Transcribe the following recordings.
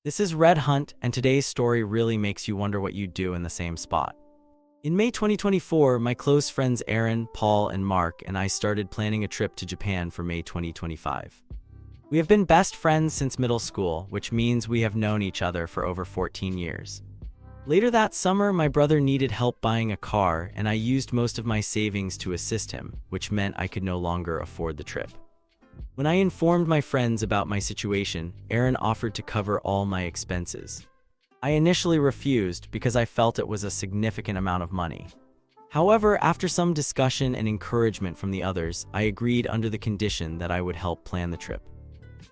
This is Red Hunt, and today's story really makes you wonder what you'd do in the same spot. In May 2024, my close friends Aaron, Paul, and Mark and I started planning a trip to Japan for May 2025. We have been best friends since middle school, which means we have known each other for over 14 years. Later that summer, my brother needed help buying a car, and I used most of my savings to assist him, which meant I could no longer afford the trip. When I informed my friends about my situation, Aaron offered to cover all my expenses. I initially refused because I felt it was a significant amount of money. However, after some discussion and encouragement from the others, I agreed under the condition that I would help plan the trip.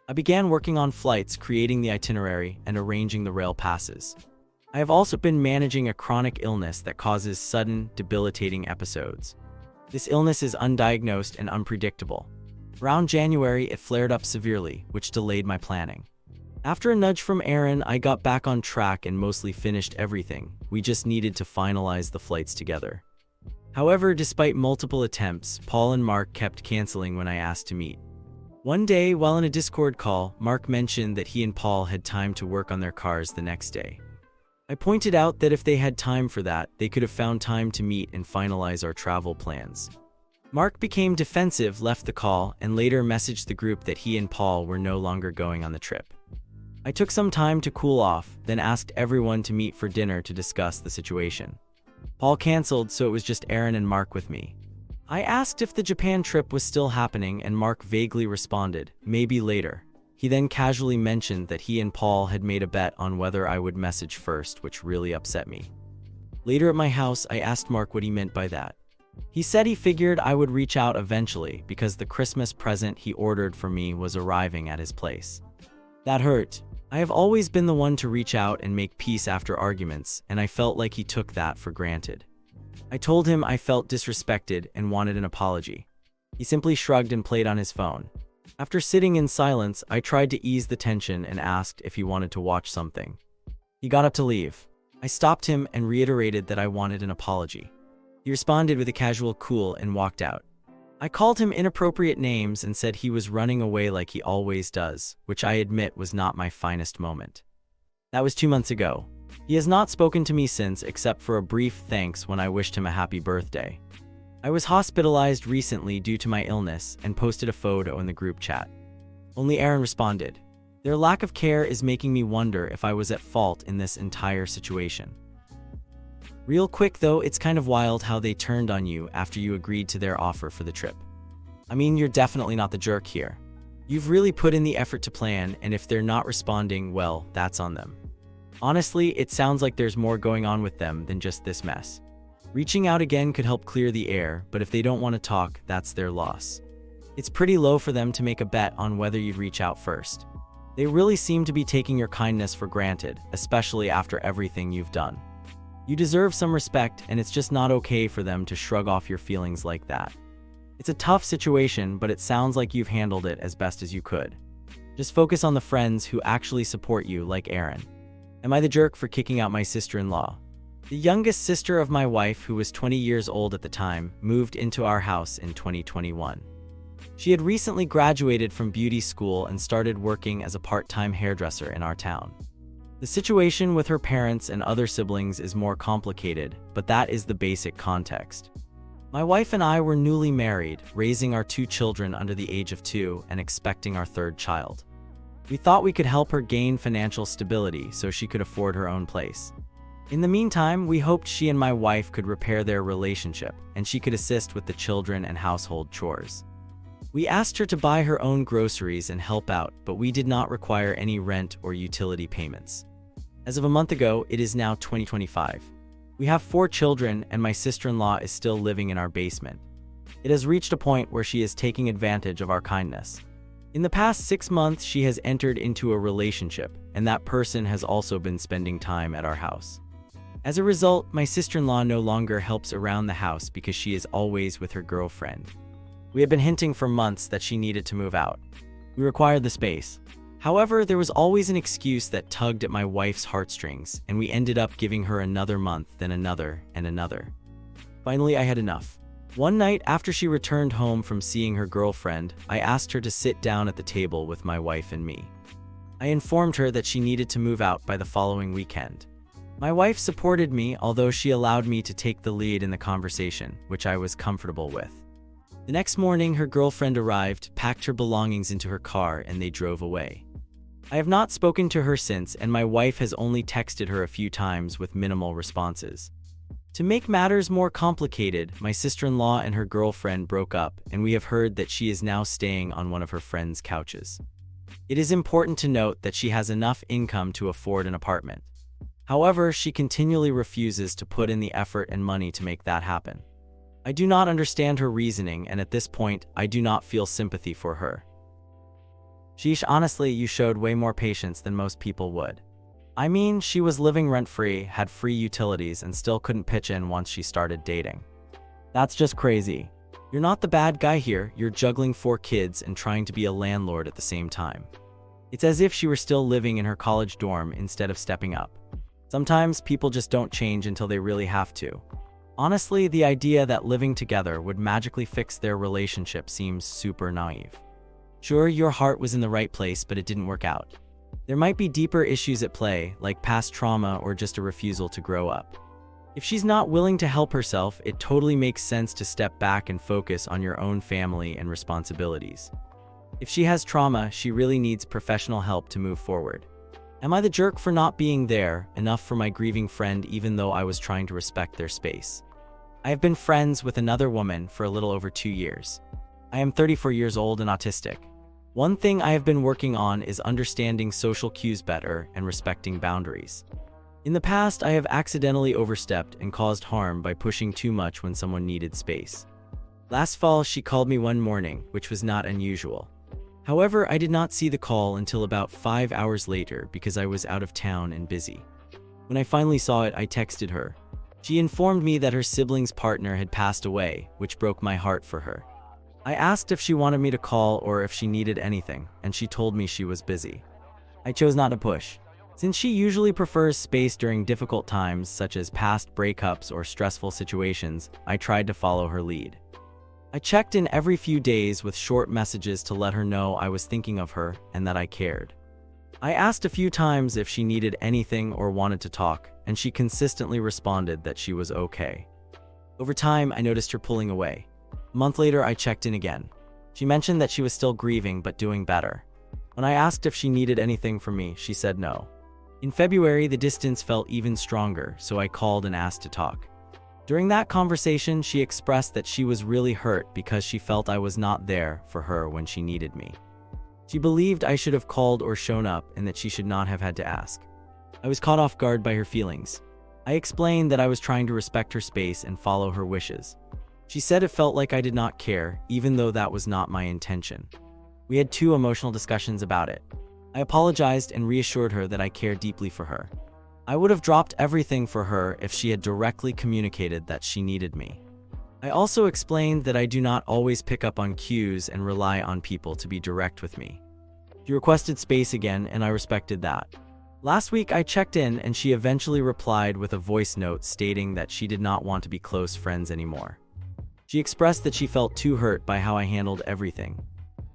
I began working on flights, creating the itinerary, and arranging the rail passes. I have also been managing a chronic illness that causes sudden, debilitating episodes. This illness is undiagnosed and unpredictable. Around January, it flared up severely, which delayed my planning. After a nudge from Aaron, I got back on track and mostly finished everything. We just needed to finalize the flights together. However, despite multiple attempts, Paul and Mark kept canceling when I asked to meet. One day, while in a Discord call, Mark mentioned that he and Paul had time to work on their cars the next day. I pointed out that if they had time for that, they could have found time to meet and finalize our travel plans. Mark became defensive, left the call, and later messaged the group that he and Paul were no longer going on the trip. I took some time to cool off, then asked everyone to meet for dinner to discuss the situation. Paul canceled, so it was just Aaron and Mark with me. I asked if the Japan trip was still happening, and Mark vaguely responded, maybe later. He then casually mentioned that he and Paul had made a bet on whether I would message first, which really upset me. Later at my house, I asked Mark what he meant by that. He said he figured I would reach out eventually because the Christmas present he ordered for me was arriving at his place. That hurt. I have always been the one to reach out and make peace after arguments, and I felt like he took that for granted. I told him I felt disrespected and wanted an apology. He simply shrugged and played on his phone. After sitting in silence, I tried to ease the tension and asked if he wanted to watch something. He got up to leave. I stopped him and reiterated that I wanted an apology. He responded with a casual cool and walked out. I called him inappropriate names and said he was running away like he always does, which I admit was not my finest moment. That was 2 months ago. He has not spoken to me since except for a brief thanks when I wished him a happy birthday. I was hospitalized recently due to my illness and posted a photo in the group chat. Only Aaron responded. Their lack of care is making me wonder if I was at fault in this entire situation. Real quick though, it's kind of wild how they turned on you after you agreed to their offer for the trip. I mean, you're definitely not the jerk here. You've really put in the effort to plan, and if they're not responding, well, that's on them. Honestly, it sounds like there's more going on with them than just this mess. Reaching out again could help clear the air, but if they don't want to talk, that's their loss. It's pretty low for them to make a bet on whether you'd reach out first. They really seem to be taking your kindness for granted, especially after everything you've done. You deserve some respect, and it's just not okay for them to shrug off your feelings like that. It's a tough situation, but it sounds like you've handled it as best as you could. Just focus on the friends who actually support you, like Aaron. Am I the jerk for kicking out my sister-in-law? The youngest sister of my wife, who was 20 years old at the time, moved into our house in 2021. She had recently graduated from beauty school and started working as a part-time hairdresser in our town. The situation with her parents and other siblings is more complicated, but that is the basic context. My wife and I were newly married, raising our 2 children under the age of 2 and expecting our 3rd child. We thought we could help her gain financial stability so she could afford her own place. In the meantime, we hoped she and my wife could repair their relationship, and she could assist with the children and household chores. We asked her to buy her own groceries and help out, but we did not require any rent or utility payments. As of a month ago, it is now 2025. We have 4 children, and my sister-in-law is still living in our basement. It has reached a point where she is taking advantage of our kindness. In the past 6 months, she has entered into a relationship, and that person has also been spending time at our house. As a result, my sister-in-law no longer helps around the house because she is always with her girlfriend. We have been hinting for months that she needed to move out. We required the space. However, there was always an excuse that tugged at my wife's heartstrings, and we ended up giving her another month, then another, and another. Finally, I had enough. One night after she returned home from seeing her girlfriend, I asked her to sit down at the table with my wife and me. I informed her that she needed to move out by the following weekend. My wife supported me, although she allowed me to take the lead in the conversation, which I was comfortable with. The next morning, her girlfriend arrived, packed her belongings into her car, and they drove away. I have not spoken to her since, and my wife has only texted her a few times with minimal responses. To make matters more complicated, my sister-in-law and her girlfriend broke up, and we have heard that she is now staying on one of her friends' couches. It is important to note that she has enough income to afford an apartment. However, she continually refuses to put in the effort and money to make that happen. I do not understand her reasoning, and at this point, I do not feel sympathy for her. Sheesh, honestly, you showed way more patience than most people would. I mean, she was living rent-free, had free utilities, and still couldn't pitch in once she started dating. That's just crazy. You're not the bad guy here, you're juggling 4 kids and trying to be a landlord at the same time. It's as if she were still living in her college dorm instead of stepping up. Sometimes people just don't change until they really have to. Honestly, the idea that living together would magically fix their relationship seems super naive. Sure, your heart was in the right place, but it didn't work out. There might be deeper issues at play, like past trauma or just a refusal to grow up. If she's not willing to help herself, it totally makes sense to step back and focus on your own family and responsibilities. If she has trauma, she really needs professional help to move forward. Am I the jerk for not being there enough for my grieving friend even though I was trying to respect their space? I have been friends with another woman for a little over 2 years. I am 34 years old and autistic. One thing I have been working on is understanding social cues better and respecting boundaries. In the past, I have accidentally overstepped and caused harm by pushing too much when someone needed space. Last fall, she called me one morning, which was not unusual. However, I did not see the call until about 5 hours later because I was out of town and busy. When I finally saw it, I texted her. She informed me that her sibling's partner had passed away, which broke my heart for her. I asked if she wanted me to call or if she needed anything, and she told me she was busy. I chose not to push. Since she usually prefers space during difficult times, such as past breakups or stressful situations, I tried to follow her lead. I checked in every few days with short messages to let her know I was thinking of her and that I cared. I asked a few times if she needed anything or wanted to talk, and she consistently responded that she was okay. Over time, I noticed her pulling away. A month later, I checked in again. She mentioned that she was still grieving but doing better. When I asked if she needed anything from me, she said no. In February, the distance felt even stronger, so I called and asked to talk. During that conversation, she expressed that she was really hurt because she felt I was not there for her when she needed me. She believed I should have called or shown up and that she should not have had to ask. I was caught off guard by her feelings. I explained that I was trying to respect her space and follow her wishes. She said it felt like I did not care, even though that was not my intention. We had 2 emotional discussions about it. I apologized and reassured her that I care deeply for her. I would have dropped everything for her if she had directly communicated that she needed me. I also explained that I do not always pick up on cues and rely on people to be direct with me. She requested space again, and I respected that. Last week, I checked in, and she eventually replied with a voice note stating that she did not want to be close friends anymore. She expressed that she felt too hurt by how I handled everything.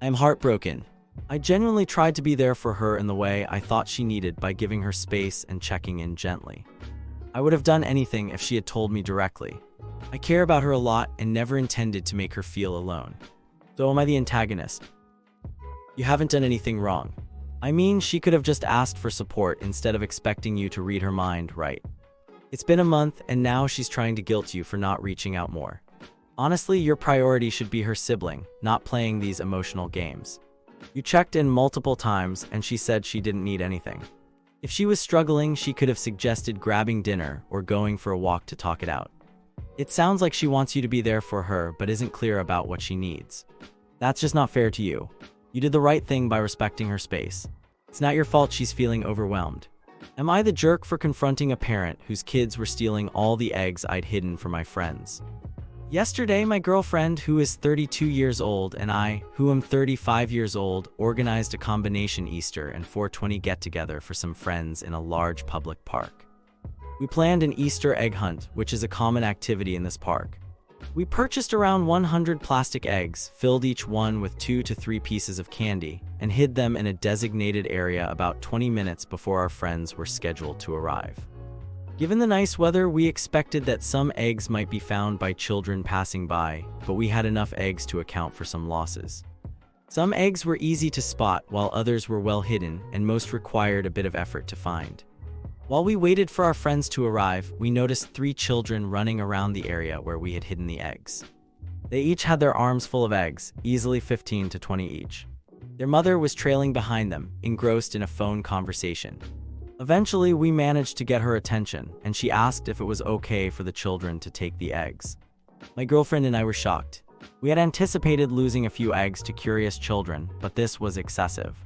I am heartbroken. I genuinely tried to be there for her in the way I thought she needed by giving her space and checking in gently. I would have done anything if she had told me directly. I care about her a lot and never intended to make her feel alone. So am I the antagonist? You haven't done anything wrong. I mean, she could have just asked for support instead of expecting you to read her mind, right? It's been a month, and now she's trying to guilt you for not reaching out more. Honestly, your priority should be her sibling, not playing these emotional games. You checked in multiple times, and she said she didn't need anything. If she was struggling, she could have suggested grabbing dinner or going for a walk to talk it out. It sounds like she wants you to be there for her, but isn't clear about what she needs. That's just not fair to you. You did the right thing by respecting her space. It's not your fault she's feeling overwhelmed. Am I the jerk for confronting a parent whose kids were stealing all the eggs I'd hidden for my friends? Yesterday, my girlfriend, who is 32 years old, and I, who am 35 years old, organized a combination Easter and 420 get-together for some friends in a large public park. We planned an Easter egg hunt, which is a common activity in this park. We purchased around 100 plastic eggs, filled each one with 2 to 3 pieces of candy, and hid them in a designated area about 20 minutes before our friends were scheduled to arrive. Given the nice weather, we expected that some eggs might be found by children passing by, but we had enough eggs to account for some losses. Some eggs were easy to spot, while others were well hidden, and most required a bit of effort to find. While we waited for our friends to arrive, we noticed 3 children running around the area where we had hidden the eggs. They each had their arms full of eggs, easily 15 to 20 each. Their mother was trailing behind them, engrossed in a phone conversation. Eventually, we managed to get her attention, and she asked if it was okay for the children to take the eggs. My girlfriend and I were shocked. We had anticipated losing a few eggs to curious children, but this was excessive.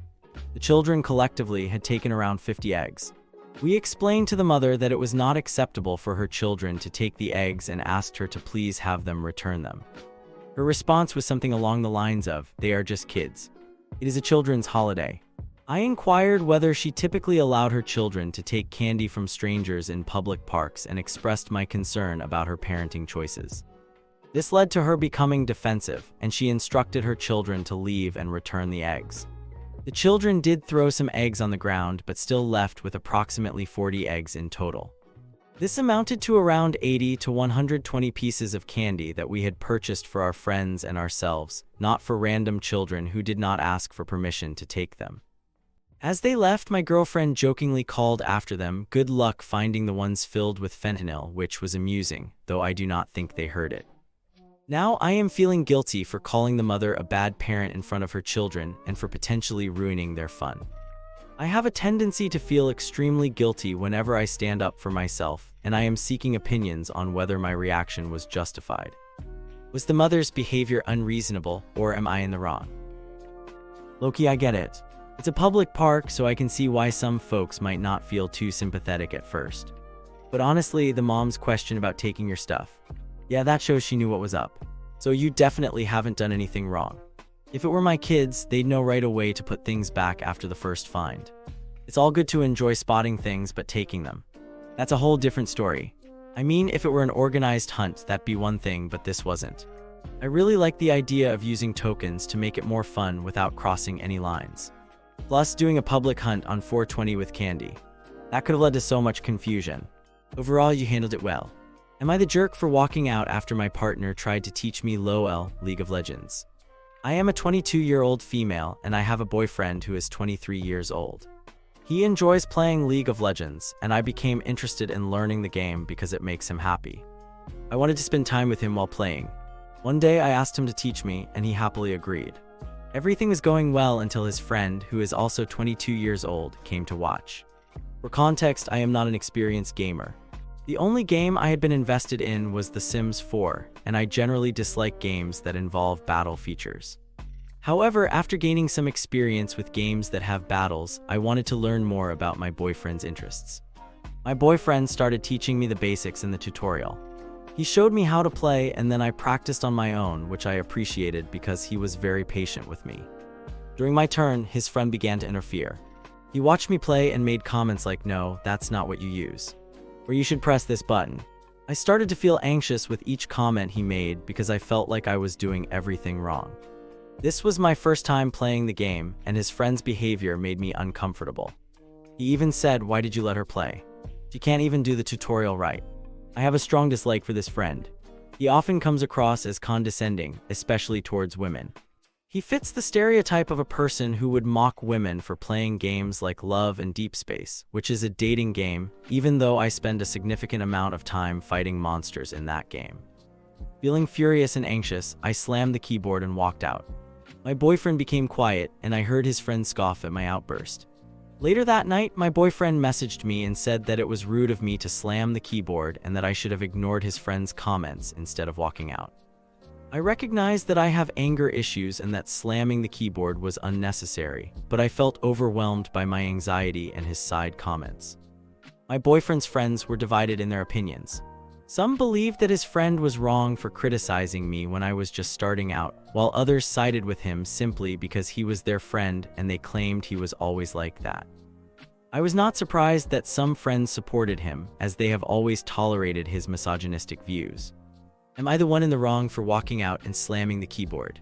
The children collectively had taken around 50 eggs. We explained to the mother that it was not acceptable for her children to take the eggs and asked her to please have them return them. Her response was something along the lines of, "They are just kids. It is a children's holiday." I inquired whether she typically allowed her children to take candy from strangers in public parks and expressed my concern about her parenting choices. This led to her becoming defensive, and she instructed her children to leave and return the eggs. The children did throw some eggs on the ground, but still left with approximately 40 eggs in total. This amounted to around 80 to 120 pieces of candy that we had purchased for our friends and ourselves, not for random children who did not ask for permission to take them. As they left, my girlfriend jokingly called after them, "Good luck finding the ones filled with fentanyl," which was amusing, though I do not think they heard it. Now I am feeling guilty for calling the mother a bad parent in front of her children and for potentially ruining their fun. I have a tendency to feel extremely guilty whenever I stand up for myself, and I am seeking opinions on whether my reaction was justified. Was the mother's behavior unreasonable, or am I in the wrong? Loki, I get it. It's a public park, so I can see why some folks might not feel too sympathetic at first. But honestly, the mom's question about taking your stuff, yeah, that shows she knew what was up. So you definitely haven't done anything wrong. If it were my kids, they'd know right away to put things back after the first find. It's all good to enjoy spotting things, but taking them, that's a whole different story. I mean, if it were an organized hunt, that'd be one thing, but this wasn't. I really like the idea of using tokens to make it more fun without crossing any lines. Plus, doing a public hunt on 420 with candy. That could have led to so much confusion. Overall, you handled it well. Am I the jerk for walking out after my partner tried to teach me LOL, League of Legends? I am a 22-year-old female, and I have a boyfriend who is 23 years old. He enjoys playing League of Legends, and I became interested in learning the game because it makes him happy. I wanted to spend time with him while playing. One day I asked him to teach me, and he happily agreed. Everything was going well until his friend, who is also 22 years old, came to watch. For context, I am not an experienced gamer. The only game I had been invested in was The Sims 4, and I generally dislike games that involve battle features. However, after gaining some experience with games that have battles, I wanted to learn more about my boyfriend's interests. My boyfriend started teaching me the basics in the tutorial. He showed me how to play, and then I practiced on my own, which I appreciated because he was very patient with me. During my turn, his friend began to interfere. He watched me play and made comments like, "No, that's not what you use. Or you should press this button." I started to feel anxious with each comment he made because I felt like I was doing everything wrong. This was my first time playing the game, and his friend's behavior made me uncomfortable. He even said, "Why did you let her play? She can't even do the tutorial right." I have a strong dislike for this friend. He often comes across as condescending, especially towards women. He fits the stereotype of a person who would mock women for playing games like Love and Deep Space, which is a dating game, even though I spend a significant amount of time fighting monsters in that game. Feeling furious and anxious, I slammed the keyboard and walked out. My boyfriend became quiet, and I heard his friend scoff at my outburst. Later that night, my boyfriend messaged me and said that it was rude of me to slam the keyboard and that I should have ignored his friend's comments instead of walking out. I recognized that I have anger issues and that slamming the keyboard was unnecessary, but I felt overwhelmed by my anxiety and his side comments. My boyfriend's friends were divided in their opinions. Some believed that his friend was wrong for criticizing me when I was just starting out, while others sided with him simply because he was their friend and they claimed he was always like that. I was not surprised that some friends supported him, as they have always tolerated his misogynistic views. Am I the one in the wrong for walking out and slamming the keyboard?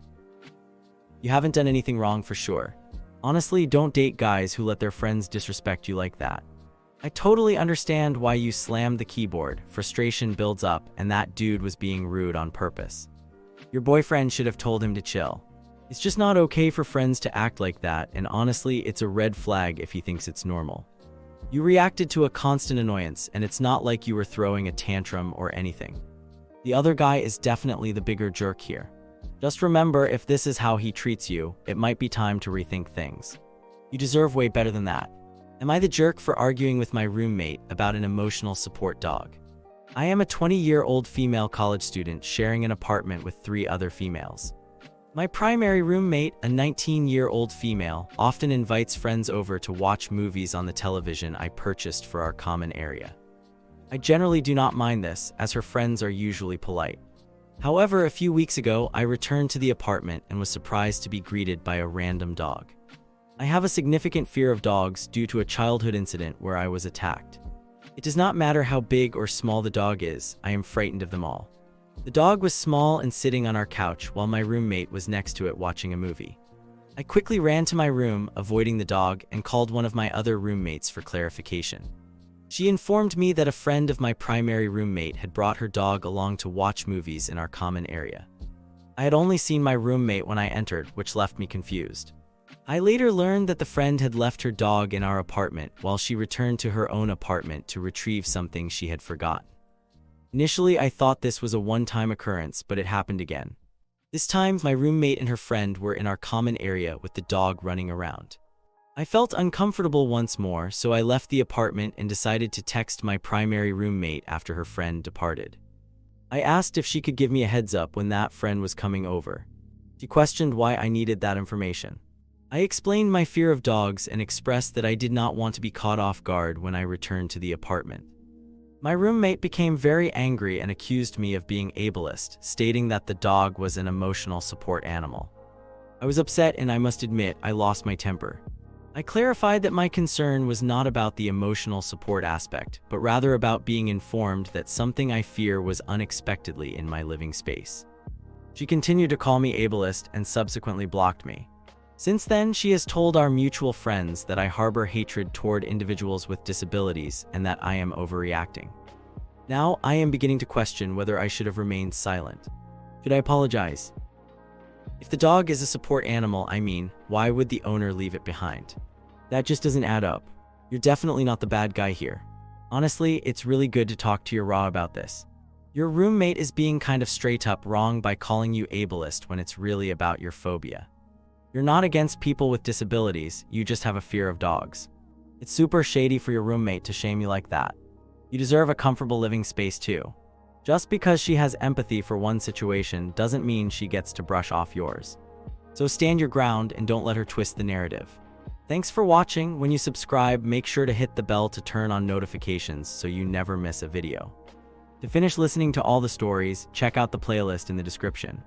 You haven't done anything wrong for sure. Honestly, don't date guys who let their friends disrespect you like that. I totally understand why you slammed the keyboard. Frustration builds up, and that dude was being rude on purpose. Your boyfriend should have told him to chill. It's just not okay for friends to act like that, and honestly, it's a red flag if he thinks it's normal. You reacted to a constant annoyance, and it's not like you were throwing a tantrum or anything. The other guy is definitely the bigger jerk here. Just remember, if this is how he treats you, it might be time to rethink things. You deserve way better than that. Am I the jerk for arguing with my roommate about an emotional support dog? I am a 20-year-old female college student sharing an apartment with 3 other females. My primary roommate, a 19-year-old female, often invites friends over to watch movies on the television I purchased for our common area. I generally do not mind this, as her friends are usually polite. However, a few weeks ago, I returned to the apartment and was surprised to be greeted by a random dog. I have a significant fear of dogs due to a childhood incident where I was attacked. It does not matter how big or small the dog is, I am frightened of them all. The dog was small and sitting on our couch while my roommate was next to it watching a movie. I quickly ran to my room, avoiding the dog, and called one of my other roommates for clarification. She informed me that a friend of my primary roommate had brought her dog along to watch movies in our common area. I had only seen my roommate when I entered, which left me confused. I later learned that the friend had left her dog in our apartment while she returned to her own apartment to retrieve something she had forgotten. Initially, I thought this was a one-time occurrence, but it happened again. This time, my roommate and her friend were in our common area with the dog running around. I felt uncomfortable once more, so I left the apartment and decided to text my primary roommate after her friend departed. I asked if she could give me a heads up when that friend was coming over. She questioned why I needed that information. I explained my fear of dogs and expressed that I did not want to be caught off guard when I returned to the apartment. My roommate became very angry and accused me of being ableist, stating that the dog was an emotional support animal. I was upset, and I must admit I lost my temper. I clarified that my concern was not about the emotional support aspect, but rather about being informed that something I fear was unexpectedly in my living space. She continued to call me ableist and subsequently blocked me. Since then, she has told our mutual friends that I harbor hatred toward individuals with disabilities and that I am overreacting. Now, I am beginning to question whether I should have remained silent. Should I apologize? If the dog is a support animal, why would the owner leave it behind? That just doesn't add up. You're definitely not the bad guy here. Honestly, it's really good to talk to your raw about this. Your roommate is being kind of straight up wrong by calling you ableist when it's really about your phobia. You're not against people with disabilities, you just have a fear of dogs. It's super shady for your roommate to shame you like that. You deserve a comfortable living space too. Just because she has empathy for one situation doesn't mean she gets to brush off yours. So stand your ground and don't let her twist the narrative. Thanks for watching. When you subscribe, make sure to hit the bell to turn on notifications so you never miss a video. To finish listening to all the stories, check out the playlist in the description.